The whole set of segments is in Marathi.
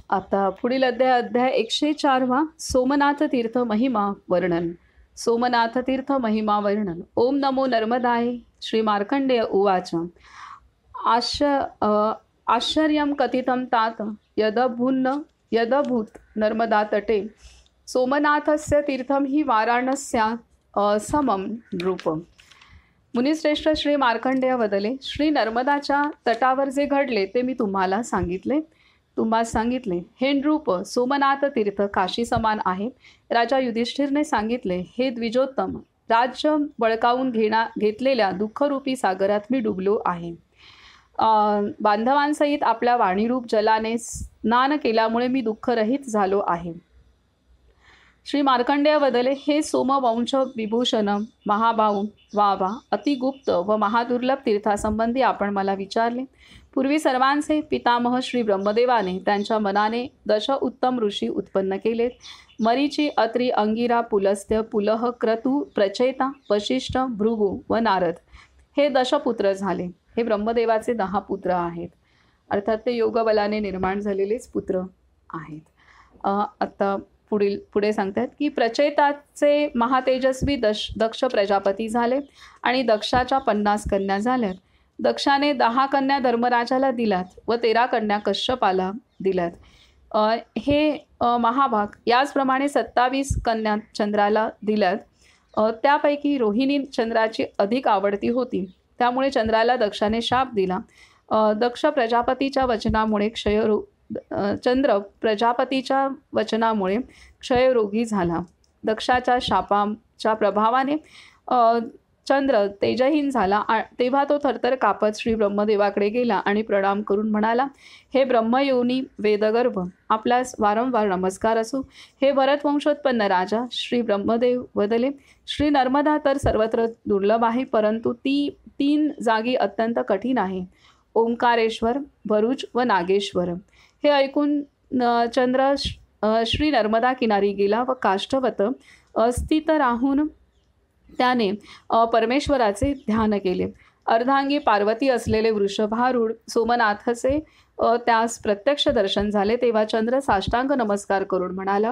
आता पुढील अध्याय 104 सोमनाथ तीर्थ महिमा वर्णन. सोमनाथ तीर्थ महिमा वर्णन. ओम नमो नर्मदाय. श्री मार्कंडेय उवाच. आश आश्चर्यं कथितं तात यदभूत नर्मदा तटे सोमनाथस्य तीर्थं हि वाराणस्या समं नृप. मुनिश्रेष्ठ श्री मार्कंडेय वदले, श्री नर्मदाच्या तटावर जे घडले ते मी तुम्हास सांगितले. हे नृप, सोमनाथ तीर्थ काशी समान आहे. राजा युधिष्ठिरने सांगितले, हे द्विजोत्तम, राज्य बळकावून घेतलेल्या दुःखरूपी सागरात मी डुबलो आहे. बांधवांसहित आपल्या वाणीरूप जलाने स्नान केल्यामुळे मी दुःखरहित झालो आहे. श्री मार्कंडेय वदले, हे सोमवंश विभूषण महाभाऊ वा अतिगुप्त व महादुर्लभ तीर्थासंबंधी आपण मला विचारले. पूर्वी सर्वांचे पितामह श्री ब्रह्मदेवाने त्यांच्या मनाने दश उत्तम ऋषी उत्पन्न केलेत. मरीची, अत्री, अंगिरा, पुलस्त्य, पुलह, क्रतू, प्रचेता, वशिष्ठ, भृगु व नारद हे दशपुत्र झाले. हे ब्रह्मदेवाचे 10 पुत्र आहेत. अर्थात ते योगबलाने निर्माण झालेलेच पुत्र आहेत. आता पुढे सांगतात की प्रचेताचे महातेजस्वी दक्ष प्रजापती झाले आणि दक्षाच्या 50 कन्या झाल्यात. दक्षाने 10 कन्या धर्मराजाला दिल्यात व 13 कन्या कश्यपाला दिल्यात. हे महाभाग याचप्रमाणे 27 कन्या चंद्राला दिल्यात. त्यापैकी रोहिणी चंद्राची अधिक आवडती होती, त्यामुळे चंद्राला दक्षाने शाप दिला. दक्ष प्रजापतीच्या वचनामुळे चंद्र प्रजापतीच्या वचनामुळे क्षयरोगी झाला. दक्षाच्या शापाच्या प्रभावाने चंद्र तेजहीन झाला. तेव्हा तो थरथर कापत श्री ब्रह्मदेवाकडे गेला आणि प्रणाम करून म्हणाला, हे ब्रह्मयोनी वेदगर्भ, आपल्यास वारंवार नमस्कार असो. हे भरतवंशोत्पन्न राजा. श्री ब्रह्मदेव वदले, श्री नर्मदा तर सर्वत्र दुर्लभ आहे, परंतु ती 3 जागी अत्यंत कठीण आहे. ओंकारेश्वर, भरुच व नागेश्वर. हे ऐकून चंद्र श्री नर्मदा किनारी गेला व काष्ठवत स्थित राहून त्याने परमेश्वराचे ध्यान केले. अर्धांगी पार्वती असलेले वृषभारूढ सोमनाथचे त्यास प्रत्यक्ष दर्शन झाले. तेव्हा चंद्र साष्टांग नमस्कार करून म्हणाला,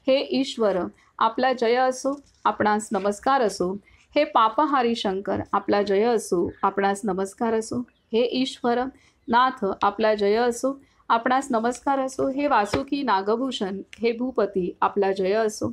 हे ईश्वर, आपला जय असो, आपणास नमस्कार असो. हे पापहारी शंकर, आपला जय असो, आपणास नमस्कार असो. हे ईश्वर नाथ, आपला जय असो, आपणास नमस्कार असो. हे वासुकी नागभूषण, हे भूपती, आपला जय असो.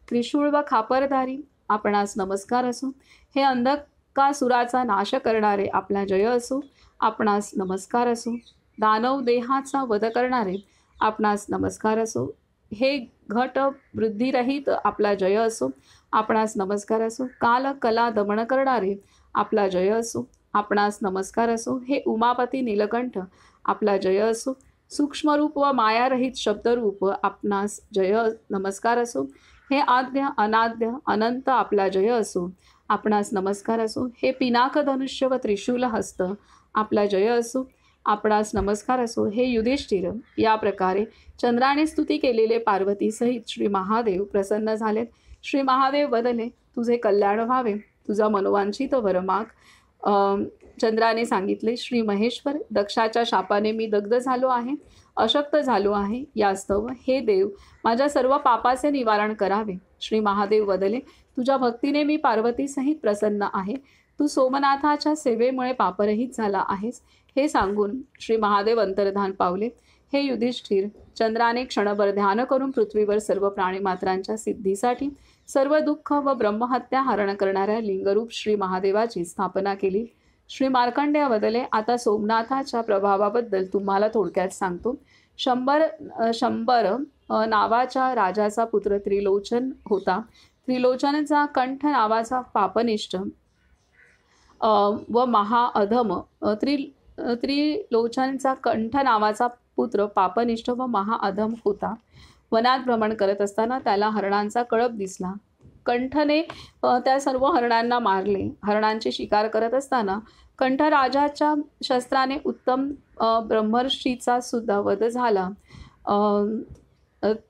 त्रिशूळ व खापरधारी, आपणास नमस्कार असो. हे अंधकासुराचा नाश करणारे, आपला जय असो, आपणास नमस्कार असो. दानव देहाचा वध करणारे, आपणास नमस्कार असो. हे घट वृद्धिरहित, आपला जय असो, आपणास नमस्कार असो. काल कला दमन करणारे, आपला जय असो, आपणास नमस्कार असो. हे उमापती नीलकंठ, आपला जय असो. सूक्ष्मरूप व मायारहित शब्दरूप, आपणास जय नमस्कार असो. हे आद्य अनाद्य अनंत, आपला जय असो, आपणास नमस्कार असो. हे पिनाक धनुष्य व त्रिशूल हस्त, आपला जय असो, आपणास नमस्कार असो. हे युधिष्ठिर. या प्रकारे चंद्राने स्तुती केलेले पार्वती सहित श्री महादेव प्रसन्न झालेत. श्री महादेव बदले, तुझे कल्याण व्हावे, तुझा मनोवांछित वर माग. चंद्राने सांगितले, श्री महेश्वर, दक्षाच्या शापाने मी दग्ध झालो आहे, अशक्त झालो आहे. यास्तव हे देव, माझ्या सर्व पापाचे निवारण करावे. श्री महादेव वदले, तुझ्या भक्तीने मी पार्वती सहित प्रसन्न आहे. तू सोमनाथाच्या सेवेमुळे पापरहित झाला आहेस. हे सांगून श्री महादेव अंतर्धान पावले. हे युधिष्ठिर, चंद्राने क्षणभर ध्यान करून पृथ्वीवर सर्व प्राणीमात्रांच्या सिद्धीसाठी सर्व दुःख व ब्रह्महत्या हरण करणाऱ्या लिंगरूप श्री महादेवाची स्थापना केली. श्री मार्कंडेय वदले, आता सोमनाथाच्या प्रभावाबद्दल तुम्हाला थोडक्यात सांगतो. शंबर नावाच्या राजाचा पुत्र त्रिलोचन होता. त्रिलोचनचा कंठ नावाचा पापनिष्ठ व महाअधम त्रिलोचनचा कंठ नावाचा पुत्र पापनिष्ठ व महाअधम होता. वनात भ्रमण करत असताना त्याला हरणांचा कळप दिसला. कंठने त्या सर्व हरणांना मारले. हरणांची शिकार करत असताना कंठ राजाच्या शस्त्राने उत्तम ब्रह्मर्षीचा सुद्धा वध झाला.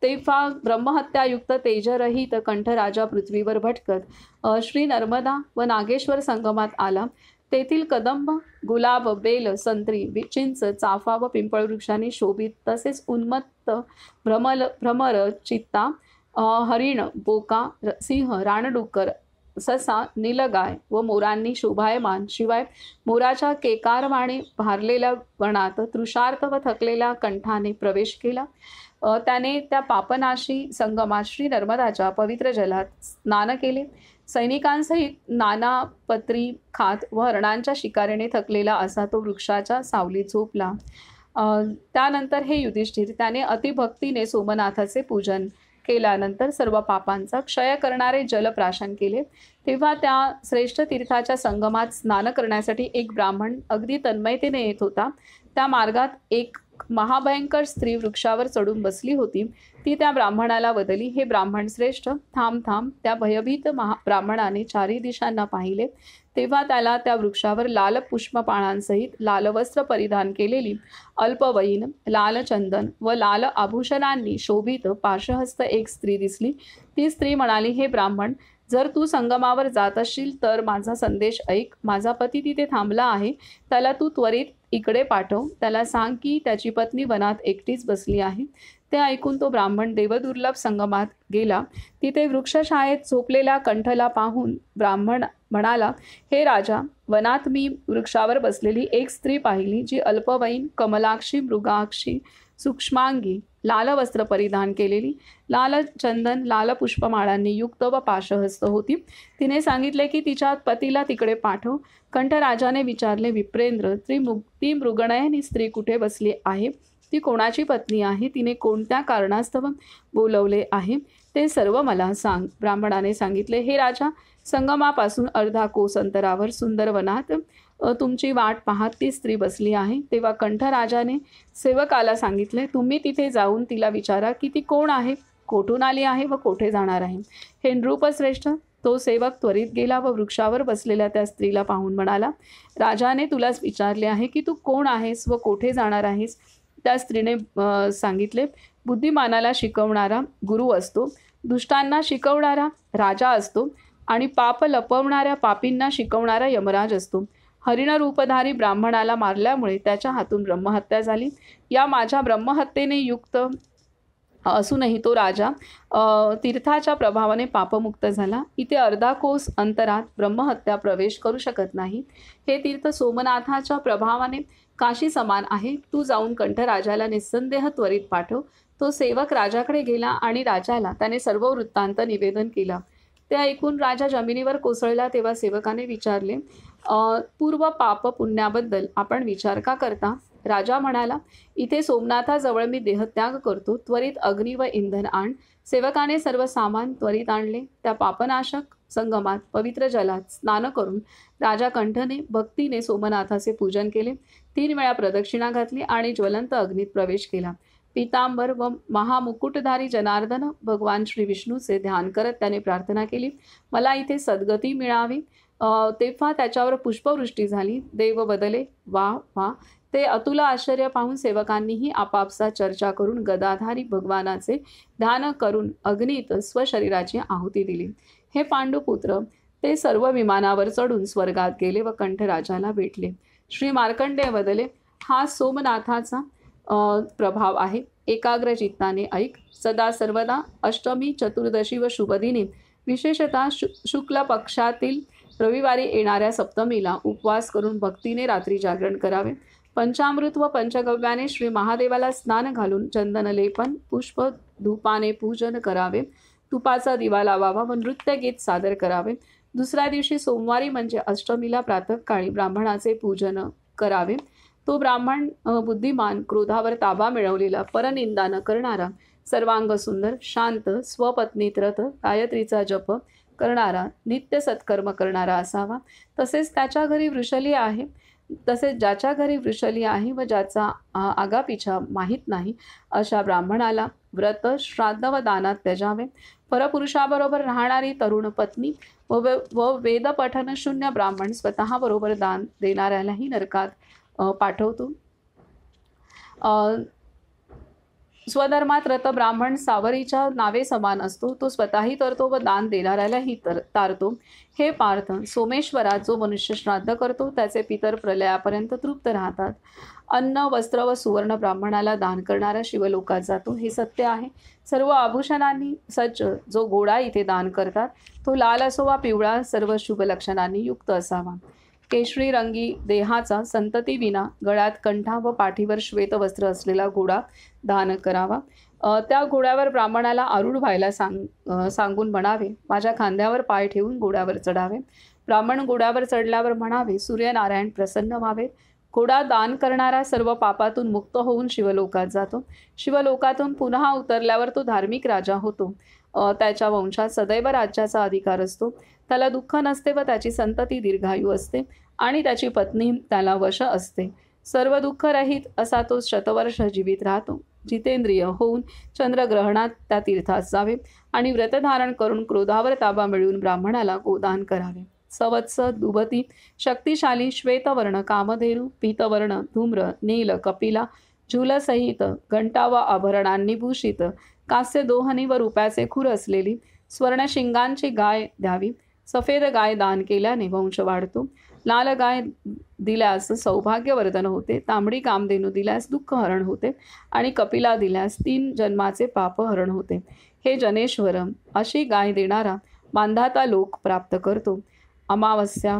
तेव्हा ब्रह्महत्यायुक्त तेजरहित कंठराजा पृथ्वीवर भटकत श्री नर्मदा व नागेश्वर संगमात आला. तेथील कदंब, गुलाब, बेल, संत्री, चिंच, चाफा व पिंपळ वृक्षांनी शोभित, तसेच उन्मत्त भ्रमर, चित्ता, हरिण, बोका, सिंह, रानडुक्कर, ससा, नीलगाय व मोरांनी शोभायमान. शिवाय मोराच्या केकारवाणे भारलेल्या वनात तृषार्त व थकलेल्या कंठाने प्रवेश केला. त्याने त्या पापनाशी संगमात श्री नर्मदाच्या पवित्र जलात स्नान केले. सैनिकांसहित नाना पत्री खात व हरणांच्या शिकारीने थकलेला असा तो वृक्षाच्या सावलीत झोपला. त्यानंतर हे युधिष्ठिर, त्याने अतिभक्तीने सोमनाथाचे पूजन केल्यानंतर सर्व पापांचा क्षय करणारे जलप्राशन केले. तेव्हा त्या श्रेष्ठ तीर्थाच्या संगमात स्नान करण्यासाठी एक ब्राह्मण अगदी तन्मयतेने येत होता. त्या मार्गात एक महाभयंकर स्त्री वृक्षावर चढून बसली होती. ती त्या ब्राह्मणाला वदली, हे ब्राह्मण श्रेष्ठ, थांब थांब. त्या भयभीत ब्राह्मणाने चारी दिशांना पाहिले. तेव्हा त्याला त्या वृक्षावर लाल पुष्पपाणांसहित लाल वस्त्र परिधान केलेली, अल्पवयीन, लाल चंदन व लाल आभूषणांनी शोभित पाशहस्त एक स्त्री दिसली. ती स्त्री म्हणाली, हे ब्राह्मण, जर तू संगमावर जात असशील तर माझा संदेश ऐक. माझा पती तिथे थांबला आहे. त्याला तू त्वरित इकडे पाठव. त्याला सांग की त्याची पत्नी वनात एकटीच बसली आहे. ते ऐकून तो ब्राह्मण देवदुर्लभ संगमात गेला. तिथे वृक्षछायेत झोपलेल्या कंठला पाहून ब्राह्मण म्हणाला, हे राजा, वनात मी वृक्षावर बसलेली एक स्त्री पाहिली, जी अल्पवयीन, कमलाक्षी, मृगाक्षी, सूक्ष्मांगी, लाल वस्त्र परिधान केलेली, लाल चंदन, लाल पुष्पमाळांनी युक्त व पाशहस्त होती. तिने सांगितले की तिच्या पतीला तिकडे पाठव. कंठराजाने विचारले, विप्रेंद्र, ती मृगनयनी स्त्री कुठे बसली आहे? ती कोणाची पत्नी आहे? तिने कोणत्या कारणास्तव बोलवले आहे ते सर्व मला सांग. ब्राह्मणाने सांगितले, हे राजा, संगमापासून अर्धा कोस अंतरावर सुंदर वनात तुमची वाट पाहत ती स्त्री बसली आहे. तेव्हा कंठराजाने सेवकाला सांगितले, तुम्ही तिथे जाऊन तिला विचारा की ती कोण आहे, कोठून आली आहे व कोठे जाणार आहे. हे नृपश्रेष्ठ. तो सेवक त्वरित गेला व वृक्षावर बसलेल्या त्या स्त्रीला पाहून म्हणाला, राजाने तुलाच विचारले आहे की तू कोण आहेस व कोठे जाणार आहेस. त्या स्त्रीने सांगितले, बुद्धिमानाला शिकवणारा गुरु असतो, दुष्टांना शिकवणारा राजा असतो आणि पाप लपवणाऱ्या पापींना शिकवणारा यमराज असतो. हरिण रूपधारी ब्राह्मणाला मारल्यामुळे त्याच्या हातून ब्रह्महत्या झाली. या माझ्या ब्रह्महत्येने युक्त असूनही तो राजा तीर्थाच्या प्रभावाने पापमुक्त झाला. इथे अर्धा कोस अंतरात ब्रह्महत्या प्रवेश करू शकत नाही. हे तीर्थ सोमनाथाच्या प्रभावाने काशी समान आहे. तू जाऊन कंठराजाला निस्संदेह त्वरित पाठव. तो सेवक राजाकडे गेला आणि राजाला त्याने सर्व वृत्तांत निवेदन केला. ते ऐकून राजा जमिनीवर कोसळला. तेव्हा सेवकाने विचारले, पूर्व पाप पुण्याबद्दल आपण विचार का करता? राजा म्हणाला, इथे सोमनाथाजवळ मी देहत्याग करतो. त्वरित अग्नी व इंधन आण. सेवकाने सर्व सामान त्वरित आणले. त्या पापनाशक संगमात पवित्र जलात स्नान करून राजा कंठने भक्तीने सोमनाथाचे पूजन केले. 3 वेळा प्रदक्षिणा घातली आणि ज्वलंत अग्नीत प्रवेश केला. पीतांबर व महामुकुटधारी जनार्दन भगवान श्री विष्णूचे ध्यान करत त्याने प्रार्थना केली, मला इथे सद्गती मिळावी. तेव्हा त्याच्यावर पुष्पवृष्टी झाली. देव बदले, वा वा. ते अतुल आश्चर्य पाहून सेवकांनीही आपापसात चर्चा करून गदाधारी भगवानाचे ध्यान करून अग्नीत स्वशरीराची आहुती दिली. हे पांडुपुत्र, ते सर्व विमानावर चढून स्वर्गात गेले व कंठराजाला भेटले. श्री मार्कंडेय बदले, हा सोमनाथाचा प्रभाव आहे. एकाग्र चित्ताने ऐक. सदा सर्वदा अष्टमी, चतुर्दशी व शुभदिनी, विशेषतः शुक्ल पक्षातील रविवारी येणाऱ्या सप्तमीला उपवास करून भक्तीने रात्री जागरण करावे. पंचामृत व पंचगव्याने श्री महादेवाला स्नान घालून चंदनलेपन, पुष्प, धूपाने पूजन करावे. तुपाचा दिवा लावावा व नृत्यगीत सादर करावे. दुसऱ्या दिवशी सोमवारी म्हणजे अष्टमीला प्रातःकाळी ब्राह्मणाचे पूजन करावे. तो ब्राह्मण बुद्धिमान, क्रोधावर ताबा मिळवलेला, परनिंदा न करणारा, सर्वांग सुंदर, शांत, स्वपत्नीत रत, गायत्रीचा जप करणारा, नित्य सत्कर्म करणारा असावा. तसेच ज्याच्या घरी वृषली आहे व ज्याचा आगापिछा माहीत नाही अशा ब्राह्मणाला व्रत, श्राद्ध व दानात त्याजावे. परपुरुषाबरोबर राहणारी तरुण पत्नी व वेदपठन शून्य ब्राह्मण स्वतःबरोबर दान देणाऱ्यालाही नरकात पाठवतो. स्वधर्मात रत ब्राह्मण सावरीच्या नावे समान असतो. तो स्वतःही तरतो व दान देणाऱ्यालाही तारतो. हे पार्थ, सोमेश्वरात जो मनुष्य श्राद्ध करतो त्याचे पितर प्रलयापर्यंत तृप्त राहतात. अन्न वस्त्र व सुवर्ण ब्राह्मणाला दान करणारा शिवलोकात जातो, हे सत्य आहे. सर्व आभूषणांनी सज्ज जो घोडा इथे दान करतात तो लाल असो वा पिवळा, सर्व शुभ लक्षणांनी युक्त असावा. केशरी रंगी देहाचा संतती विना गळ्यात कंठा व पाठीवर श्वेत वस्त्र असलेला घोडा दान करावा. त्या घोड्यावर ब्राह्मणाला आरूढ व्हायला सांगून म्हणावे, माझ्या खांद्यावर पाय ठेवून घोड्यावर चढावे. ब्राह्मण घोड्यावर चढल्यावर म्हणावे, सूर्यनारायण प्रसन्न व्हावेत. घोडा दान करणारा सर्व पापातून मुक्त होऊन शिवलोकात जातो. शिवलोकातून पुन्हा उतरल्यावर तो धार्मिक राजा होतो. त्याच्या वंशात सदैव राज्याचा अधिकार असतो. त्याला दुःख नसते व त्याची संतती दीर्घायू असते आणि त्याची पत्नी त्याला वश असते. सर्व दुःखरहित असा तो शतवर्ष जीवित राहतो. जितेंद्रिय होऊन चंद्रग्रहणात त्या तीर्थात जावे आणि व्रतधारण करून क्रोधावर ताबा मिळवून ब्राह्मणाला गोदान करावे. सवत्स, दुभती, शक्तिशाली, श्वेतवर्ण, कामधेनु, पीतवर्ण, धूम्र, नील, कपिला, झूलसहित, घंटा व आभरणांनी भूषित, कास्य दोहनी व रुपयाचे खूर असलेली स्वर्णशिंगांची गाय द्यावी. सफेद गाय दान केल्याने वंश वाढतो. लाल गाय दिल्यास सौभाग्यवर्धन होते. तांबडी कामधेनू दिल्यास दुःखहरण होते आणि कपिला दिल्यास 3 जन्माचे पापहरण होते. हे जनेश्वर, अशी गाय देणारा मांधाता लोक प्राप्त करतो. अमावस्या,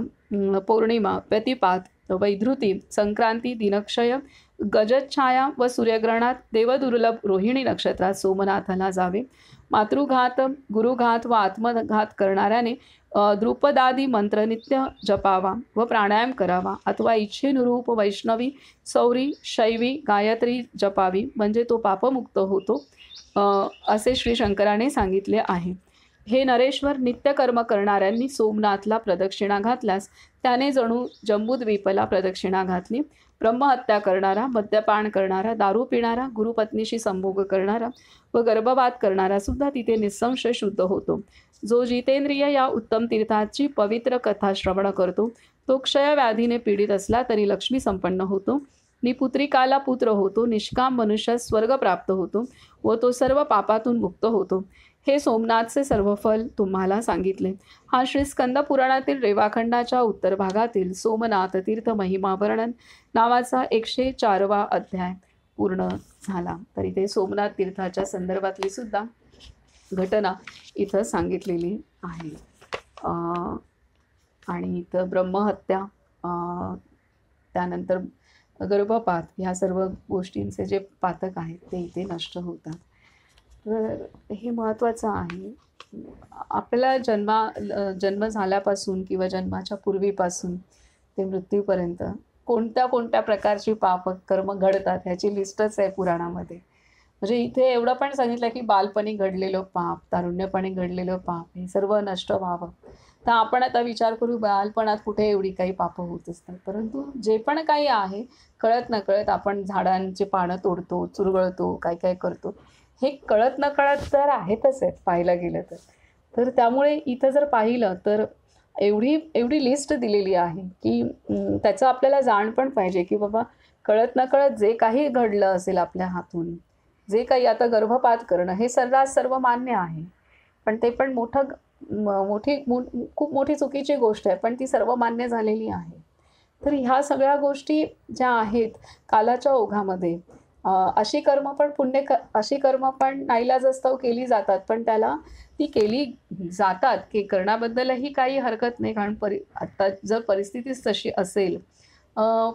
पौर्णिमा, व्यतिपात, वैधृती, संक्रांती, दिनक्षय, गजच्छाया व सूर्यग्रहणात देवदुर्लभ रोहिणी नक्षत्रात सोमनाथाला जावे. मातृघात, गुरुघात व आत्मघात करणाऱ्याने द्रुपदादी मंत्र नित्य जपावा व प्राणायाम करावा, अथवा इच्छेनुरूप वैष्णवी, सौरी, शैवी, गायत्री जपावी, म्हणजे तो पापमुक्त होतो, असे श्री शंकराने सांगितले आहे. हे नरेश्वर, नित्यकर्म करणाऱ्यांनी सोमनाथला प्रदक्षिणा घातल्यास त्याने जणू जंबूद्वीपला प्रदक्षिणा घातली. ब्रह्महत्या करणारा, मद्यपान करणारा, दारू पिणारा, गुरुपत्नीशी संभोग करणारा व गर्भपात करणारा सुद्धा तिथे निसंशय शुद्ध होतो. जो जितेंद्रिय या उत्तम तीर्थाची पवित्र कथा श्रवण करतो तो क्षयव्याधीने पीडित असला तरी लक्ष्मी संपन्न होतो. निपुत्रिकाला पुत्र होतो. निष्काम मनुष्य स्वर्ग प्राप्त होतो व तो सर्व पापातून मुक्त होतो. हे सोमनाथचे सर्व फल तुम्हाला सांगितले. हा श्री स्कंद पुराणातील रेवाखंडाच्या उत्तर भागातील सोमनाथ तीर्थ महिमा वर्णन नावाचा 104वा अध्याय पूर्ण झाला. तर इथे सोमनाथ तीर्थाच्या संदर्भातली सुद्धा घटना इथं सांगितलेली आहे. आणि इथं ब्रह्महत्या, त्यानंतर गर्भपात, ह्या सर्व गोष्टींचे जे पातक आहेत ते इथे नष्ट होतात. तर हे महत्त्वाचं आहे. आपल्याला जन्म झाल्यापासून किंवा जन्माच्या पूर्वीपासून ते मृत्यूपर्यंत कोणत्या कोणत्या प्रकारची कर्म घडतात ह्याची लिस्टच आहे पुराणामध्ये. म्हणजे इथे एवढं पण सांगितलं की बालपणी घडलेलं पाप, तारुण्यपणी घडलेलं पाप हे सर्व नष्ट व्हावं. तर आपण आता विचार करू, बालपणात कुठे एवढी काही पापं होत असतात. परंतु जे पण काही आहे कळत नकळत आपण झाडांची पानं तोडतो, चुरगळतो, काय काय करतो, हे कळत नकळत तर आहेतच आहेत पाहायला गेलं तर. तर त्यामुळे इथं जर पाहिलं तर एवढी लिस्ट दिलेली आहे की त्याचं आपल्याला जाण पण पाहिजे की बाबा कळत नकळत जे काही घडलं असेल आपल्या हातून, जे काही आता गर्भपात करणं हे सर्रास सर्व मान्य आहे, पण ते पण खूप मोठी चुकीची गोष्ट आहे, पण ती सर्व मान्य झालेली आहे. तर ह्या सगळ्या गोष्टी ज्या आहेत कालाच्या ओघामध्ये अशी कर्म पण नाईलाजास्तव केली जातात, पण त्याला ती केली जातात की करण्याबद्दलही काही हरकत नाही, कारण आता जर परिस्थितीच तशी असेल,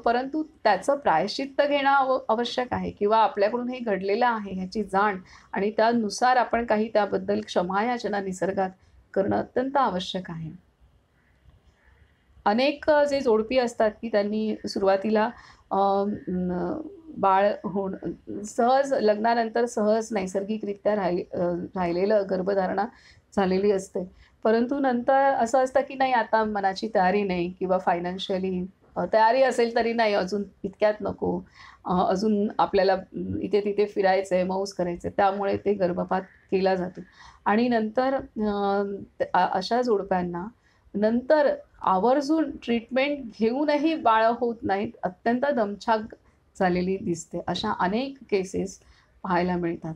परंतु त्याचं प्रायश्चित्त घेणं आवश्यक आहे किंवा आपल्याकडून हे घडलेलं आहे ह्याची जाण आणि त्यानुसार आपण काही त्याबद्दल क्षमायाचना निसर्गात करणं अत्यंत आवश्यक आहे. अनेक जे जोडपी असतात की त्यांनी सुरुवातीला बाळ सहज लग्नानंतर सहज नैसर्गिकरित्या राहिलेलं गर्भधारणा झालेली असते, परंतु नंतर असं असतं की नाही आता मनाची तयारी नाही किंवा फायनान्शियली तयारी असेल तरी नाही, अजून इतक्यात नको, अजून आपल्याला इथे तिथे फिरायचं आहे, मौज करायचं आहे, त्यामुळे ते गर्भपात केला जातो. आणि नंतर अशा जोडप्यांना नंतर आवर्जून ट्रीटमेंट घेऊनही बाळ होत नाहीत, अत्यंत दमछाक झालेली दिसते. अशा अनेक केसेस पाहायला मिळतात.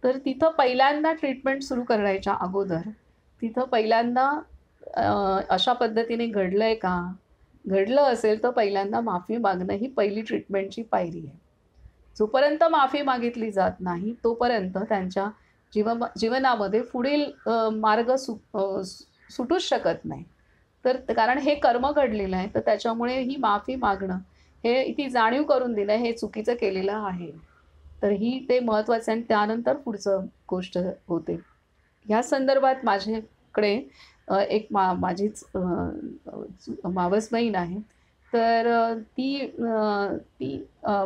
तर तिथं पहिल्यांदा ट्रीटमेंट सुरू करायच्या अगोदर तिथं पहिल्यांदा अशा पद्धतीने घडलंय का? घडलं असेल तर पहिल्यांदा माफी मागणं ही पहिली ट्रीटमेंटची पायरी आहे. जोपर्यंत माफी मागितली जात नाही, तोपर्यंत त्यांच्या जीवनामध्ये पुढील मार्ग सुटूच शकत नाही. तर कारण हे कर्म घडलेलं आहे, तर त्याच्यामुळे ही माफी मागणं, ती जाणीव करून देणं हे चुकीचं केलेलं आहे. तर ही ते महत्त्वाचं आहे आणि त्यानंतर पुढचं गोष्ट होते. ह्या संदर्भात माझ्याकडे एक माझीच मावस बहीण आहे. तर ती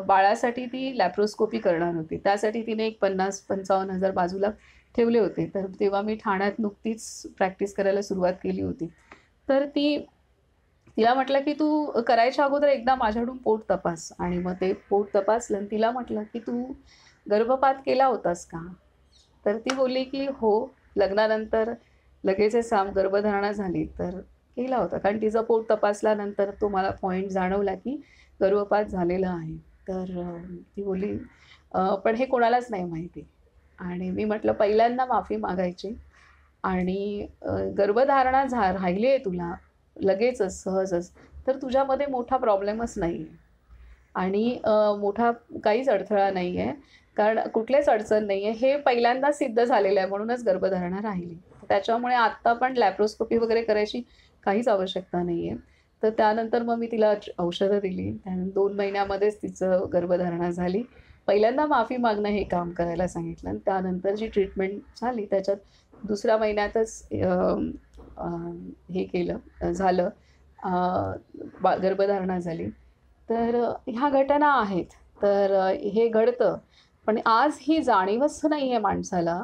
बाळासाठी ती लॅप्रोस्कोपी करणार होती. त्यासाठी तिने एक 50,000-55,000 बाजूला ठेवले होते. तर तेव्हा मी ठाण्यात नुकतीच प्रॅक्टिस करायला सुरुवात केली होती. तर तिला म्हटलं, की "तू करायच्या अगोदर एकदा माझ्याकडून पोट तपास." आणि मग ते पोट तपासलं आणि तिला म्हटलं, की "तू गर्भपात केला होतास का?" तर ती बोलली, की "हो." लग्नानंतर लगेचच गर्भधारणा झाली तर केला होता. कारण तिचं पोट तपासल्यानंतर तो मला पॉइंट जाणवला, की गर्भपात झालेला आहे. तर ती बोलली, पण हे कोणालाच नाही माहिती." आणि मी म्हटलं, "पहिल्यांदा माफी मागायची आणि गर्भधारणा राहिली आहे तुला लगेचच, सहजच, तर तुझ्यामध्ये मोठा प्रॉब्लेमच नाही आहे. आणि मोठा काहीच अडथळा नाही आहे. कारण कुठलीच अडचण नाही आहे. हे पहिल्यांदा सिद्ध झालेलं आहे म्हणूनच गर्भधारणा राहिली. त्याच्यामुळे आत्ता पण लॅप्रोस्कोपी वगैरे करायची काहीच आवश्यकता नाही आहे. तर त्यानंतर मग मी तिला औषधं दिली. त्यानंतर 2 महिन्यामध्येच तिचं गर्भधारणा झाली. पहिल्यांदा माफी मागणं हे काम करायला सांगितलं आणि त्यानंतर जी ट्रीटमेंट झाली त्याच्यात दुसऱ्या महिन्यातच अ, हे केलं झालं. अ, गर्भधारणा झाली. तर ह्या घटना आहेत. तर हे घडतं. पण आज ही जाणीवच नाही आहे माणसाला,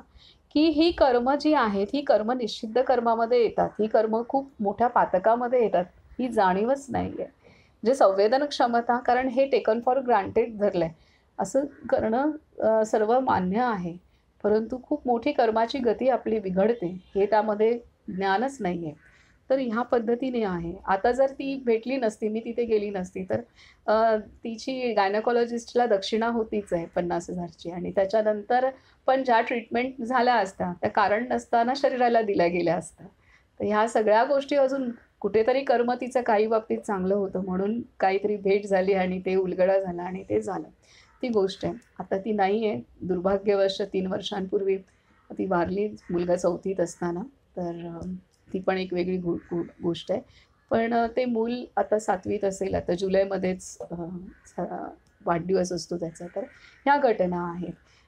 की ही कर्म जी आहेत, ही कर्म निषिद्ध कर्मामध्ये येतात. ही कर्म खूप मोठ्या पातकामध्ये येतात. ही जाणीवच नाही आहे. म्हणजे संवेदन क्षमता कारण हे टेकन फॉर ग्रांटेड धरलंय. असं करणं सर्व मान्य आहे. परंतु खूप मोठी कर्माची गती आपली बिघडते, हे त्यामध्ये ज्ञानच नाही आहे. तर ह्या पद्धतीने आहे. आता जर ती भेटली नसती, मी तिथे गेली नसती, तर तिची गायनेकॉलॉजिस्टला दक्षिणा होतीच आहे 50,000 ची आणि त्याच्यानंतर पण ज्या ट्रीटमेंट झाल्या असत्या, त्या कारण नसताना शरीराला दिल्या गेल्या असत्या. तर ह्या सगळ्या गोष्टी अजून कुठेतरी कर्म तिचं काही बाबतीत चांगलं होतं म्हणून काहीतरी भेट झाली आणि ते उलगडा झाला आणि ते झालं. ती गोष्ट आहे. आता ती नाही आहे. दुर्भाग्यवश 3 वर्षांपूर्वी ती वारली मुलगा 4थीत असताना. तर ती पण एक वेगळी गोष्ट आहे. पण ते मूल आता 7वीत असेल. आता जुलैमध्येच वाढदिवस असतो त्याचा. तर ह्या घटना आहेत.